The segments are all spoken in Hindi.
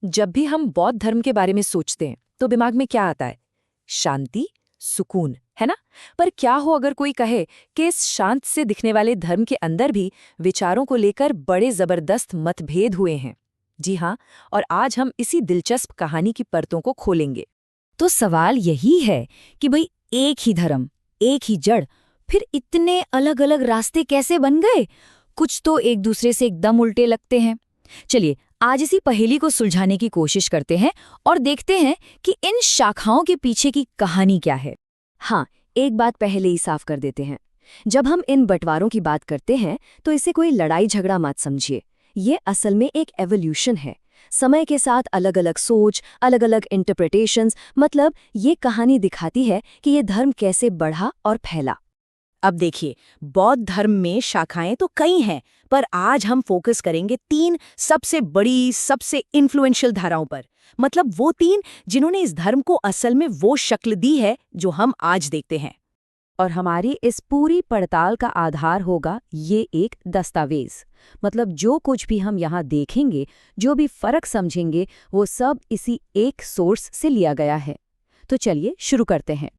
जब भी हम बौद्ध धर्म के बारे में सोचते हैं तो दिमाग में क्या आता है? शांति, सुकून, है ना? पर क्या हो अगर कोई कहे कि इस शांत से दिखने वाले धर्म के अंदर भी विचारों को लेकर बड़े जबरदस्त मतभेद हुए हैं? जी हाँ, और आज हम इसी दिलचस्प कहानी की परतों को खोलेंगे। तो सवाल यही है कि भाई एक ही धर्म, एक ही जड़, फिर इतने अलग अलग रास्ते कैसे बन गए? कुछ तो एक दूसरे से एकदम उल्टे लगते हैं। चलिए आज इसी पहेली को सुलझाने की कोशिश करते हैं और देखते हैं कि इन शाखाओं के पीछे की कहानी क्या है। हाँ, एक बात पहले ही साफ कर देते हैं। जब हम इन बंटवारों की बात करते हैं तो इसे कोई लड़ाई झगड़ा मत समझिए। ये असल में एक एवोल्यूशन है। समय के साथ अलग अलग सोच, अलग अलग इंटरप्रिटेशंस, मतलब ये कहानी दिखाती है कि ये धर्म कैसे बढ़ा और फैला। अब देखिए, बौद्ध धर्म में शाखाएं तो कई हैं, पर आज हम फोकस करेंगे 3 सबसे बड़ी, सबसे इन्फ्लुएंशियल धाराओं पर। मतलब वो 3 जिन्होंने इस धर्म को असल में वो शक्ल दी है जो हम आज देखते हैं। और हमारी इस पूरी पड़ताल का आधार होगा ये एक दस्तावेज। मतलब जो कुछ भी हम यहाँ देखेंगे, जो भी फर्क समझेंगे, वो सब इसी एक सोर्स से लिया गया है। तो चलिए शुरू करते हैं।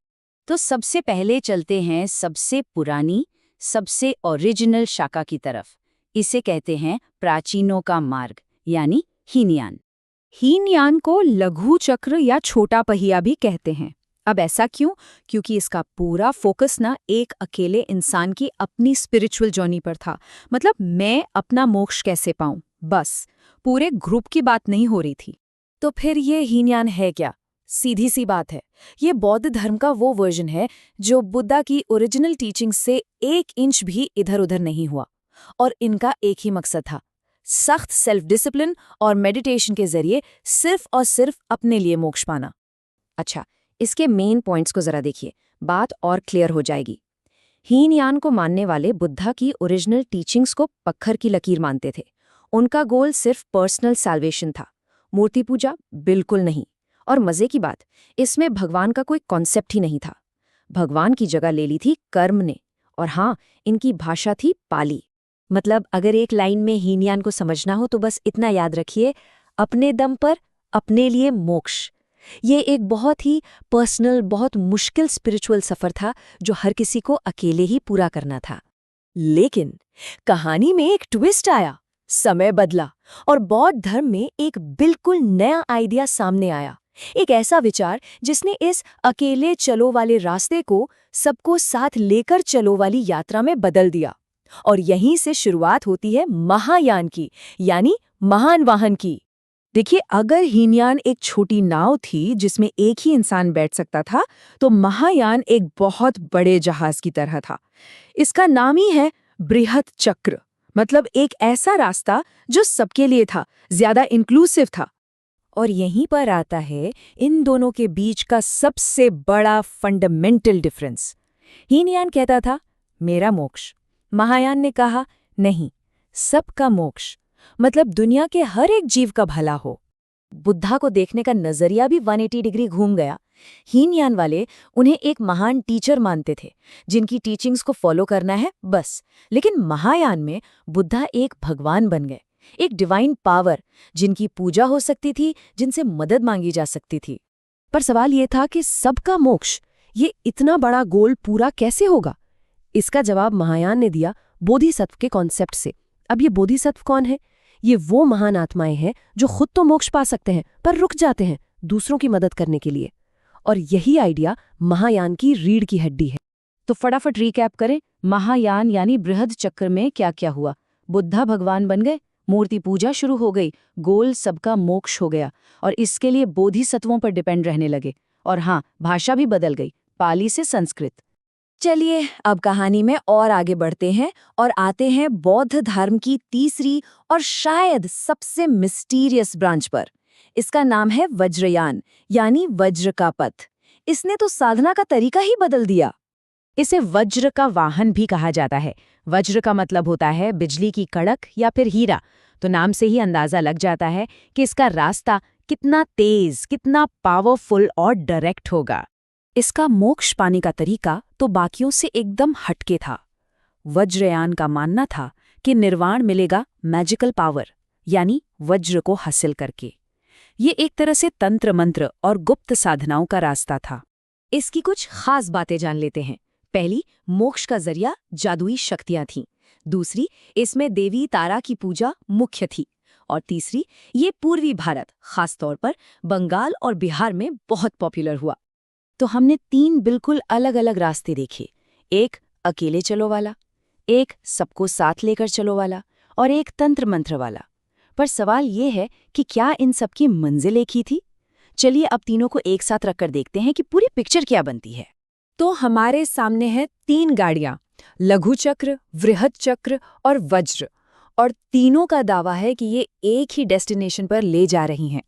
तो सबसे पहले चलते हैं सबसे पुरानी, सबसे ओरिजिनल शाखा की तरफ। इसे कहते हैं प्राचीनों का मार्ग, यानी हीनयान। हीनयान को लघु चक्र या छोटा पहिया भी कहते हैं। अब ऐसा क्यों? क्योंकि इसका पूरा फोकस ना एक अकेले इंसान की अपनी स्पिरिचुअल जर्नी पर था। मतलब मैं अपना मोक्ष कैसे पाऊं, बस। पूरे ग्रुप की बात नहीं हो रही थी। तो फिर ये हीनयान है क्या? सीधी सी बात है, ये बौद्ध धर्म का वो वर्जन है जो बुद्धा की ओरिजिनल टीचिंग से 1 इंच भी इधर उधर नहीं हुआ। और इनका एक ही मकसद था, सख्त सेल्फ डिसिप्लिन और मेडिटेशन के जरिए सिर्फ और सिर्फ अपने लिए मोक्ष पाना। अच्छा, इसके मेन पॉइंट्स को जरा देखिए, बात और क्लियर हो जाएगी। हीनयान को मानने वाले बुद्धा की ओरिजिनल टीचिंग्स को पत्थर की लकीर मानते थे। उनका गोल सिर्फ पर्सनल सैल्वेशन था, मूर्ति पूजा बिल्कुल नहीं। और मजे की बात, इसमें भगवान का कोई कॉन्सेप्ट ही नहीं था। भगवान की जगह ले ली थी कर्म ने। और हाँ, इनकी भाषा थी पाली। मतलब अगर एक लाइन में हीनयान को समझना हो तो बस इतना याद रखिए, अपने दम पर, अपने लिए मोक्ष। ये एक बहुत ही पर्सनल, बहुत मुश्किल स्पिरिचुअल सफर था जो हर किसी को अकेले ही पूरा करना था। लेकिन कहानी में एक ट्विस्ट आया, समय बदला और बौद्ध धर्म में एक बिल्कुल नया आइडिया सामने आया। एक ऐसा विचार जिसने इस अकेले चलो वाले रास्ते को सबको साथ लेकर चलो वाली यात्रा में बदल दिया। और यहीं से शुरुआत होती है महायान की, यानी महान वाहन की। देखिए, अगर हीनयान एक छोटी नाव थी जिसमें एक ही इंसान बैठ सकता था, तो महायान एक बहुत बड़े जहाज की तरह था। इसका नाम ही है बृहत चक्र। मतलब एक ऐसा रास्ता जो सबके लिए था, ज्यादा इंक्लूसिव था। और यहीं पर आता है इन दोनों के बीच का सबसे बड़ा फंडामेंटल डिफरेंस। हीनयान कहता था मेरा मोक्ष, महायान ने कहा नहीं, सबका मोक्ष। मतलब दुनिया के हर एक जीव का भला हो। बुद्धा को देखने का नजरिया भी 180 डिग्री घूम गया। हीनयान वाले उन्हें एक महान टीचर मानते थे जिनकी टीचिंग्स को फॉलो करना है बस। लेकिन महायान में बुद्धा एक भगवान बन गए, एक डिवाइन पावर जिनकी पूजा हो सकती थी, जिनसे मदद मांगी जा सकती थी। पर सवाल ये था कि सबका मोक्ष, ये इतना बड़ा गोल पूरा कैसे होगा? इसका जवाब महायान ने दिया बोधिसत्व के कॉन्सेप्ट से। अब ये बोधिसत्व कौन है? ये वो महान आत्माएं हैं जो खुद तो मोक्ष पा सकते हैं पर रुक जाते हैं दूसरों की मदद करने के लिए। और यही आइडिया महायान की रीढ़ की हड्डी है। तो फटाफट रिकैप करें, महायान यानी बृहद चक्र में क्या क्या हुआ? बुद्धा भगवान बन गए, मूर्ति पूजा शुरू हो गई, गोल सबका मोक्ष हो गया, और इसके लिए बोधिसत्वों पर डिपेंड रहने लगे। और हाँ, भाषा भी बदल गई, पाली से संस्कृत। चलिए अब कहानी में और आगे बढ़ते हैं और आते हैं बौद्ध धर्म की तीसरी और शायद सबसे मिस्टीरियस ब्रांच पर। इसका नाम है वज्रयान, यानी वज्र का पथ। इसने तो साधना का तरीका ही बदल दिया। इसे वज्र का वाहन भी कहा जाता है। वज्र का मतलब होता है बिजली की कड़क या फिर हीरा। तो नाम से ही अंदाजा लग जाता है कि इसका रास्ता कितना तेज, कितना पावरफुल और डायरेक्ट होगा। इसका मोक्ष पाने का तरीका तो बाकियों से एकदम हटके था। वज्रयान का मानना था कि निर्वाण मिलेगा मैजिकल पावर, यानी वज्र को हासिल करके। ये एक तरह से तंत्र मंत्र और गुप्त साधनाओं का रास्ता था। इसकी कुछ खास बातें जान लेते हैं। पहली, मोक्ष का जरिया जादुई शक्तियां थीं। दूसरी, इसमें देवी तारा की पूजा मुख्य थी। और तीसरी, ये पूर्वी भारत, खासतौर पर बंगाल और बिहार में बहुत पॉपुलर हुआ। तो हमने 3 बिल्कुल अलग-अलग रास्ते देखे। एक अकेले चलो वाला, एक सबको साथ लेकर चलो वाला और एक तंत्र मंत्र वाला। पर सवाल ये है कि क्या इन सब की मंजिल एक ही थी? चलिए अब तीनों को एक साथ रखकर देखते हैं कि पूरी पिक्चर क्या बनती है। तो हमारे सामने है 3 गाड़ियां, लघु चक्र, वृहद चक्र और वज्र, और तीनों का दावा है कि ये एक ही डेस्टिनेशन पर ले जा रही हैं।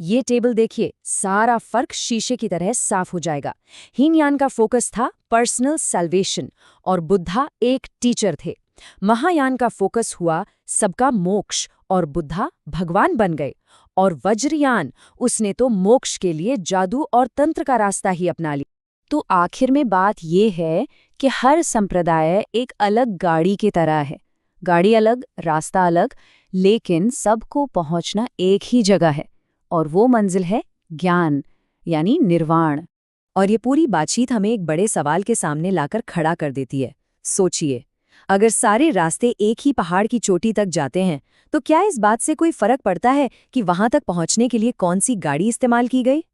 ये टेबल देखिए, सारा फर्क शीशे की तरह साफ हो जाएगा। हीनयान का फोकस था पर्सनल सैल्वेशन और बुद्धा एक टीचर थे। महायान का फोकस हुआ सबका मोक्ष और बुद्धा भगवान बन गए। और वज्रयान, उसने तो मोक्ष के लिए जादू और तंत्र का रास्ता ही अपना लिया। तो आखिर में बात ये है कि हर संप्रदाय एक अलग गाड़ी की तरह है। गाड़ी अलग, रास्ता अलग, लेकिन सबको पहुंचना एक ही जगह है, और वो मंजिल है ज्ञान, यानी निर्वाण। और ये पूरी बातचीत हमें एक बड़े सवाल के सामने लाकर खड़ा कर देती है। सोचिए, अगर सारे रास्ते एक ही पहाड़ की चोटी तक जाते हैं, तो क्या इस बात से कोई फर्क पड़ता है कि वहां तक पहुंचने के लिए कौन सी गाड़ी इस्तेमाल की गई?